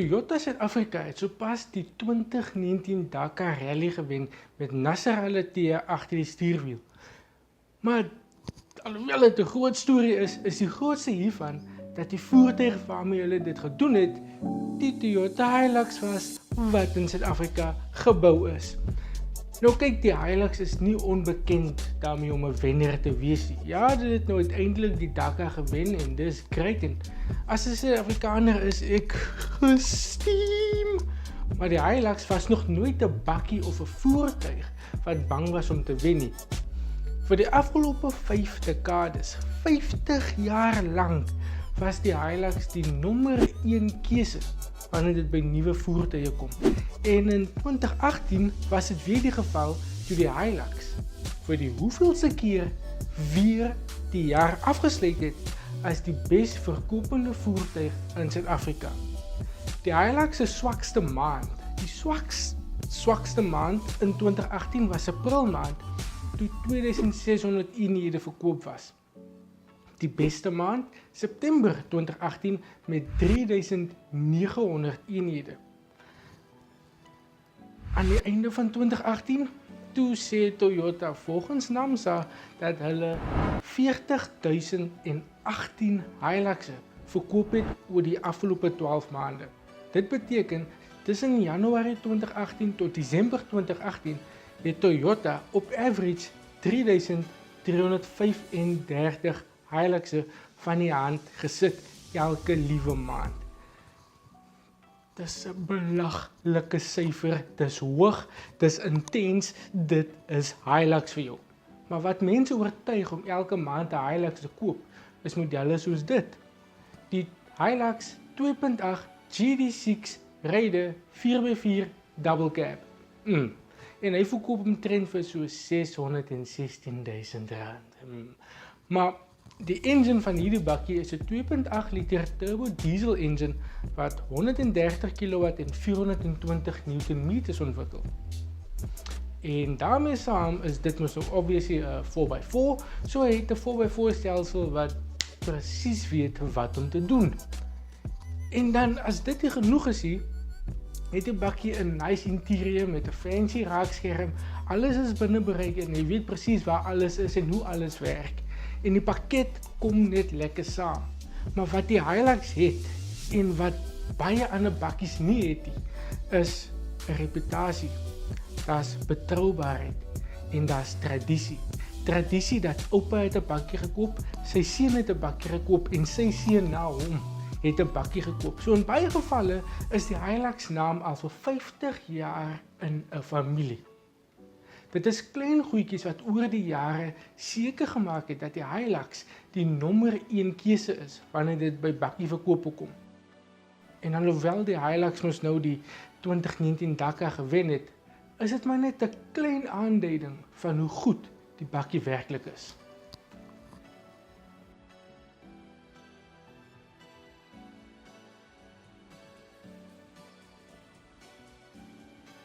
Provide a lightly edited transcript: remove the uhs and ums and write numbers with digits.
Toyota Suid-Afrika het sopas die 2019 Dakar Rally gewen met Nasser Al-Attiyah agter die stuurwiel. Maar alhoewel dit 'n groot storie is die grootste hiervan dat die voertuig waarmee hulle dit gedoen het, die Toyota Hilux was wat in Suid-Afrika gebou is. Nou kyk, die Hilux is nie onbekend daarmee om 'n wenner te wees nie. Ja, dit het nou uiteindelik die Dakar gewen en dis great, en as 'n Suid-Afrikaner is ek gesteam. Maar die Hilux was nog nooit 'n bakkie of 'n voertuig wat bang was om te wen nie. Vir die afgelope 5 dekades, 50 jaar lank, was die Hilux die nommer 1 keuse wanneer dit by nuwe voertuie kom. En in 2018 was dit weer die geval toe die Hilux vir die hoeveelste keer weer die jaar afgesluit het as die best verkopende voertuig in Suid-Afrika. Die Hilux se swakste maand, die swakste maand in 2018 was April maand, toe 2600 eenhede verkoop was. Die beste maand, September 2018 met 3900 eenhede. Aan die einde van 2018, toe sê Toyota volgens Naamsa dat hulle 40.018 Hiluxe verkoop het oor die afgelope 12 maande. Dit beteken, tussen Januarie 2018 tot Desember 2018 het Toyota op average 3335 Hiluxe van die hand gesit elke liewe maand. Dis 'n belaglike syfer, dis hoog, dis intens, dit is Hilux vir jou. Maar wat mense oortuig om elke maand 'n Hilux te koop, is modelle soos dit. Die Hilux 2.8 GD6 Raider 4x4 Double Cab. En hy verkoop omtrent vir so R616.000. Maar die engine van hierdie bakkie is 'n 2.8 liter turbo diesel engine wat 130 kW en 420 Nm ontwikkel. En daarmee saam is dit mos obviously 'n 4x4, so hy het 'n 4x4 stelsel wat presies weet wat om te doen. En dan as dit nie genoeg is nie, het die bakkie 'n nice interieur met 'n fancy raakskerm. Alles is binne bereik en jy weet presies waar alles is en hoe alles werk. En die pakket kom net lekker saam. Maar wat die Hilux het en wat baie ander bakkies nie het nie, is 'n reputasie. Daar's betroubaarheid en daar's tradisie. Tradisie dat oupa het 'n bakkie gekoop, sy seun het 'n bakkie gekoop en sy seun na hom het 'n bakkie gekoop. So in baie gevalle is die Hilux naam al vir 50 jaar in 'n familie. Dit is klein goedjies wat oor die jare seker gemaak het dat die Hilux die nommer 1 keuse is wanneer dit by bakkieverkope kom. En alhoewel die Hilux mos nou die 2019 Dakar gewen het, is dit maar net 'n klein aanduiding van hoe goed die bakkie werklik is.